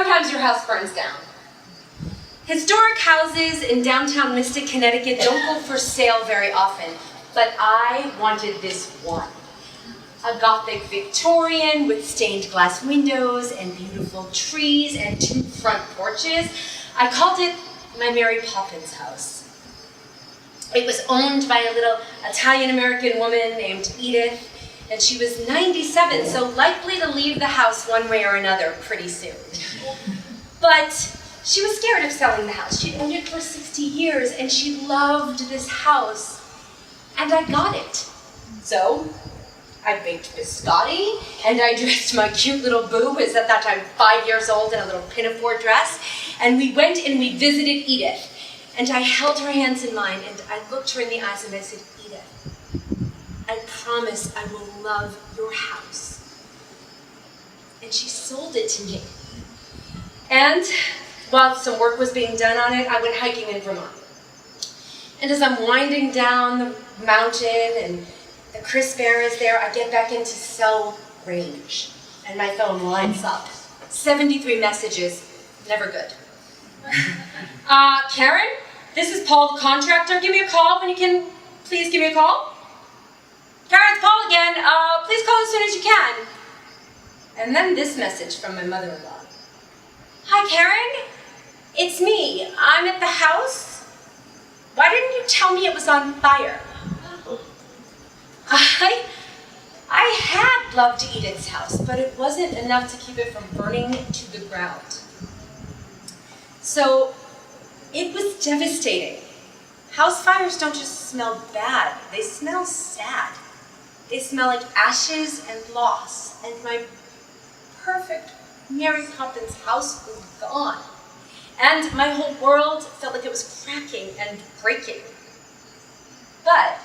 sometimes your house burns down. Historic houses in downtown Mystic, Connecticut don't go for sale very often, but I wanted this one. A Gothic Victorian with stained glass windows and beautiful trees and 2 front porches. I called it my Mary Poppins house. It was owned by a little Italian-American woman named Edith, and she was 97, so likely to leave the house one way or another pretty soon. But she was scared of selling the house. She'd owned it for 60 years, and she loved this house, and I got it. So I baked biscotti, and I dressed my cute little boo, who was at that time 5 years old, in a little pinafore dress, and we went and we visited Edith. And I held her hands in mine, and I looked her in the eyes, and I said, Edith, I promise I will love your house. And she sold it to me. And while some work was being done on it, I went hiking in Vermont. And as I'm winding down the mountain and the crisp air is there, I get back into cell range, and my phone lights up. 73 messages, never good. Karen, this is Paul the contractor. Give me a call when you can. Please give me a call. Karen, it's Paul again. Please call as soon as you can. And then this message from my mother-in-law. Hi, Karen. It's me. I'm at the house. Why didn't you tell me it was on fire? I had loved Edith's house, but it wasn't enough to keep it from burning to the ground. So it was devastating. House fires don't just smell bad, they smell sad. They smell like ashes and loss, and my perfect Mary Poppins house was gone. And my whole world felt like it was cracking and breaking. But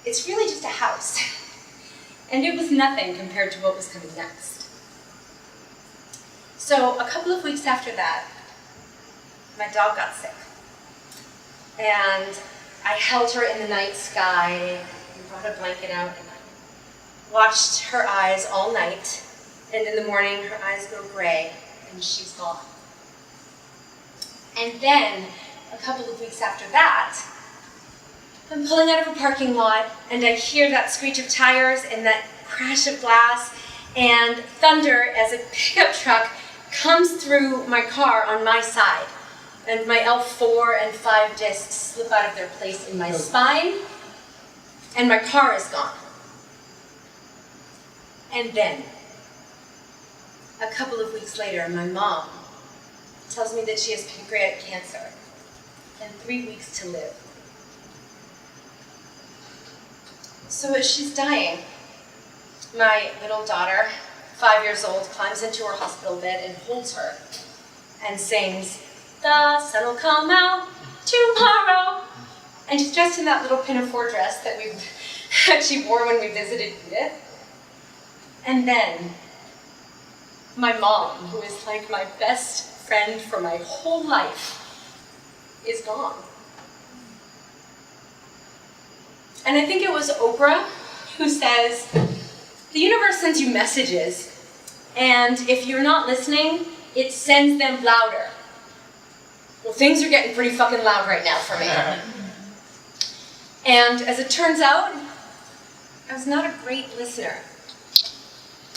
it's really just a house. And it was nothing compared to what was coming next. So a couple of weeks after that, my dog got sick. And I held her in the night sky and brought a blanket out, and I watched her eyes all night. And in the morning, her eyes go gray, and she's gone. And then, a couple of weeks after that, I'm pulling out of a parking lot, and I hear that screech of tires and that crash of glass and thunder as a pickup truck comes through my car on my side. And my L4 and 5 discs slip out of their place in my spine, and my car is gone. And then, a couple of weeks later, my mom tells me that she has pancreatic cancer and 3 weeks to live. So as she's dying, my little daughter, 5 years old, climbs into her hospital bed and holds her and sings, "The sun will come out tomorrow." And she's dressed in that little pinafore dress that she wore when we visited Edith. And then my mom, who is like my best friend for my whole life, is gone. And I think it was Oprah who says, the universe sends you messages, and if you're not listening, it sends them louder. Well, things are getting pretty fucking loud right now for me. And as it turns out, I was not a great listener.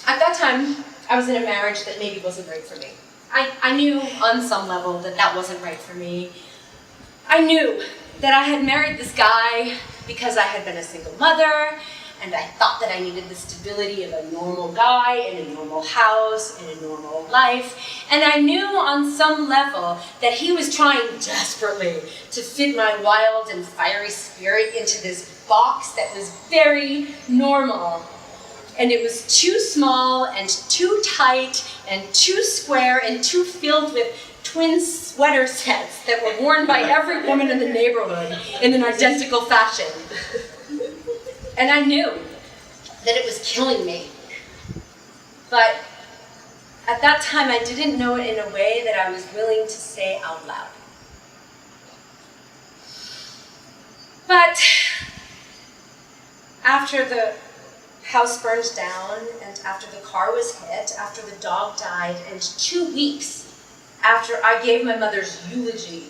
At that time, I was in a marriage that maybe wasn't right for me. I knew on some level that that wasn't right for me. I knew that I had married this guy because I had been a single mother, and I thought that I needed the stability of a normal guy in a normal house, in a normal life. And I knew on some level that he was trying desperately to fit my wild and fiery spirit into this box that was very normal. And it was too small and too tight and too square and too filled with twin sweater sets that were worn by every woman in the neighborhood in an identical fashion. And I knew that it was killing me. But at that time, I didn't know it in a way that I was willing to say out loud. But after the house burned down, and after the car was hit, after the dog died, and 2 weeks after I gave my mother's eulogy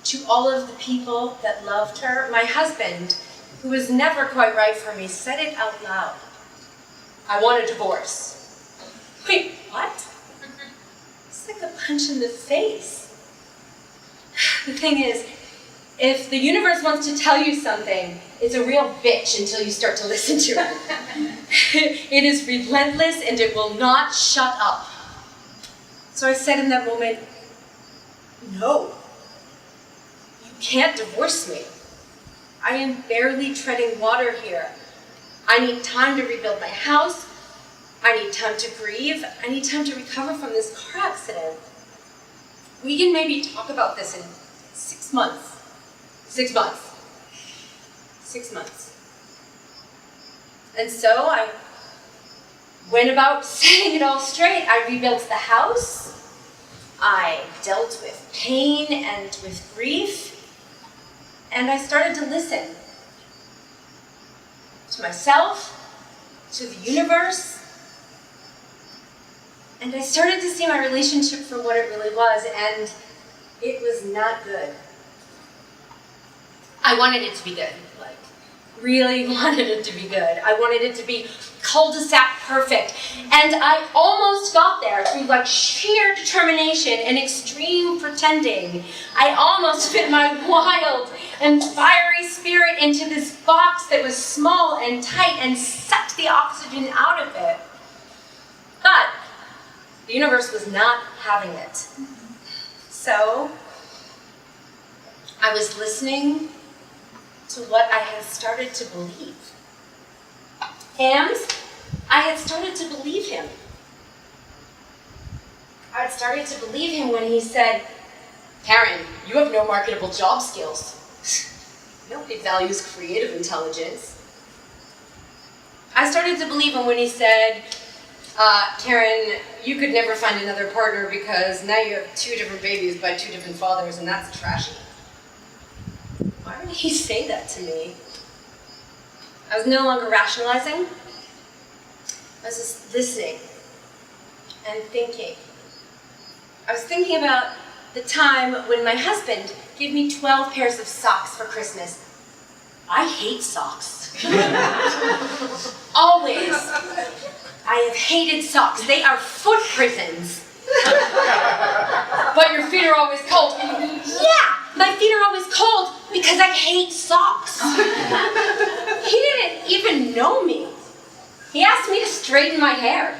to all of the people that loved her, my husband, who was never quite right for me, said it out loud. I want a divorce. Wait, what? It's like a punch in the face. The thing is, if the universe wants to tell you something, it's a real bitch until you start to listen to it. It is relentless and it will not shut up. So I said in that moment, no, you can't divorce me. I am barely treading water here. I need time to rebuild my house. I need time to grieve. I need time to recover from this car accident. We can maybe talk about this in 6 months. 6 months. 6 months. And so I went about setting it all straight. I rebuilt the house. I dealt with pain and with grief. And I started to listen to myself, to the universe. And I started to see my relationship for what it really was, and it was not good. I wanted it to be good, like, really wanted it to be good. I wanted it to be cul-de-sac perfect. And I almost got there through like sheer determination and extreme pretending. I almost fit my wild and fiery spirit into this box that was small and tight and sucked the oxygen out of it. But the universe was not having it. So I was listening to what I had started to believe. And I had started to believe him. I had started to believe him when he said, Karen, you have no marketable job skills. Nobody values creative intelligence. I started to believe him when he said, Karen, you could never find another partner because now you have 2 different babies by 2 different fathers, and that's trashy. Why would he say that to me? I was no longer rationalizing. I was just listening and thinking. I was thinking about the time when my husband gave me 12 pairs of socks for Christmas. I hate socks. Always. I have hated socks. They are foot prisons. But your feet are always cold. Yeah, my feet are always cold because I hate socks. He didn't even know me. He asked me to straighten my hair.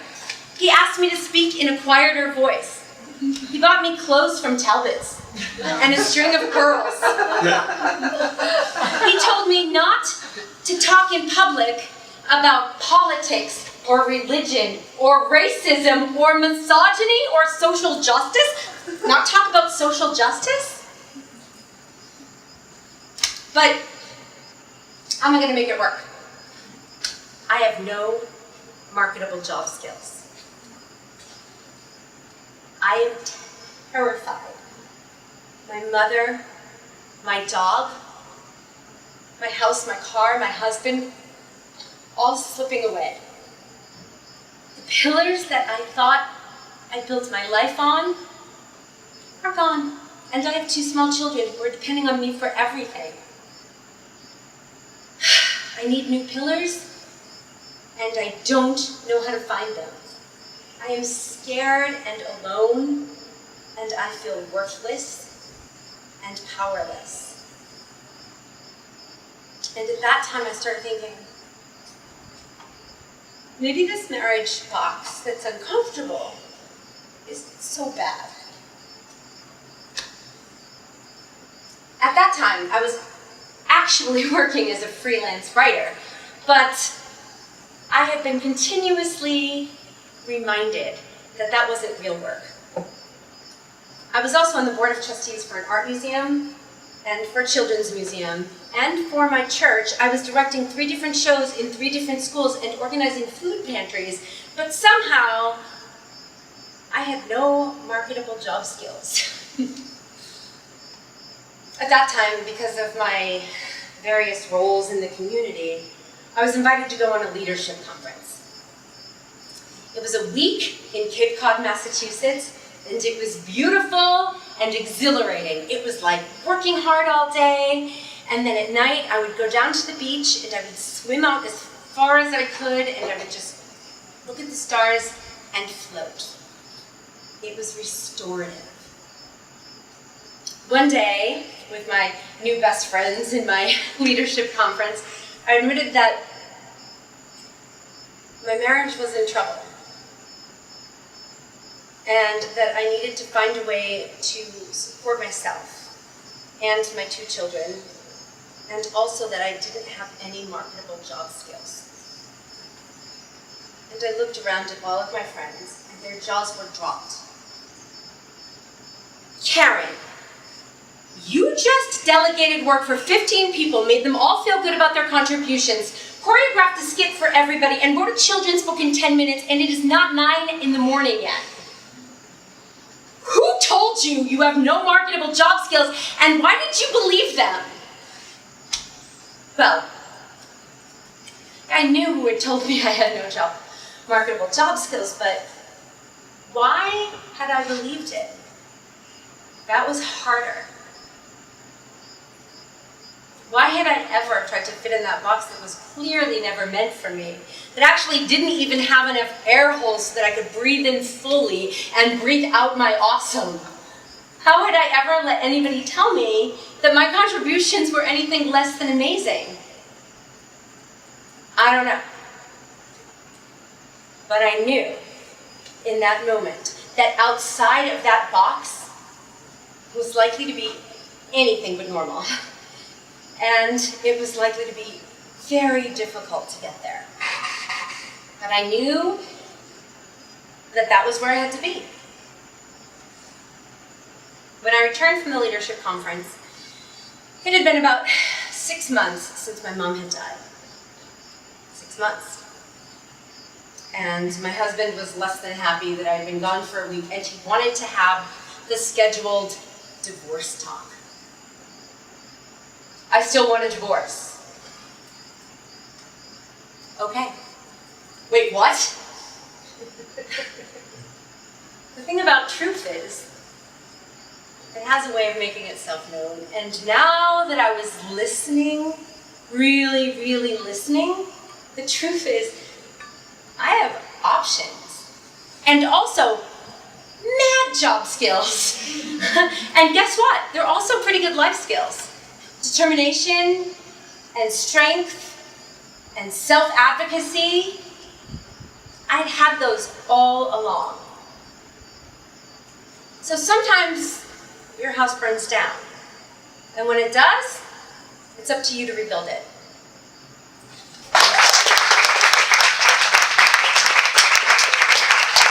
He asked me to speak in a quieter voice. He bought me clothes from Talbot's and a string of pearls. He told me not to talk in public about politics or religion or racism or misogyny or social justice. Not talk about social justice. But how am I going to make it work? I have no marketable job skills. I am terrified. My mother, my dog, my house, my car, my husband, all slipping away. The pillars that I thought I built my life on are gone. And I have 2 small children who are depending on me for everything. I need new pillars, and I don't know how to find them. I am scared and alone, and I feel worthless and powerless. And at that time I started thinking, maybe this marriage box that's uncomfortable isn't so bad. At that time, I was actually working as a freelance writer, but I had been continuously reminded that that wasn't real work. I was also on the board of trustees for an art museum and for a children's museum, and for my church, I was directing 3 different shows in 3 different schools and organizing food pantries, but somehow I had no marketable job skills. At that time, because of my various roles in the community, I was invited to go on a leadership conference. It was a week in Cape Cod, Massachusetts, and it was beautiful and exhilarating. It was like working hard all day, and then at night I would go down to the beach and I would swim out as far as I could, and I would just look at the stars and float. It was restorative. One day, with my new best friends in my leadership conference, I admitted that my marriage was in trouble, and that I needed to find a way to support myself and my 2 children, and also that I didn't have any marketable job skills. And I looked around at all of my friends, and their jaws were dropped. Karen, you just delegated work for 15 people, made them all feel good about their contributions, choreographed a skit for everybody, and wrote a children's book in 10 minutes, and it is not 9 in the morning yet. Who told you you have no marketable job skills, and why did you believe them? Well, I knew who had told me I had no marketable job skills, but why had I believed it? That was harder. Why had I ever tried to fit in that box that was clearly never meant for me, that actually didn't even have enough air holes so that I could breathe in fully and breathe out my awesome? How had I ever let anybody tell me that my contributions were anything less than amazing? I don't know. But I knew in that moment that outside of that box was likely to be anything but normal. And it was likely to be very difficult to get there. But I knew that that was where I had to be. When I returned from the leadership conference, it had been about 6 months since my mom had died. 6 months. And my husband was less than happy that I had been gone for a week, and he wanted to have the scheduled divorce talk. I still want a divorce. Okay. Wait, what? The thing about truth is, it has a way of making itself known. And now that I was listening, really, really listening, the truth is, I have options. And also, mad job skills. And guess what? They're also pretty good life skills. Determination and strength and self-advocacy. I'd had those all along. So sometimes your house burns down. And when it does, it's up to you to rebuild it.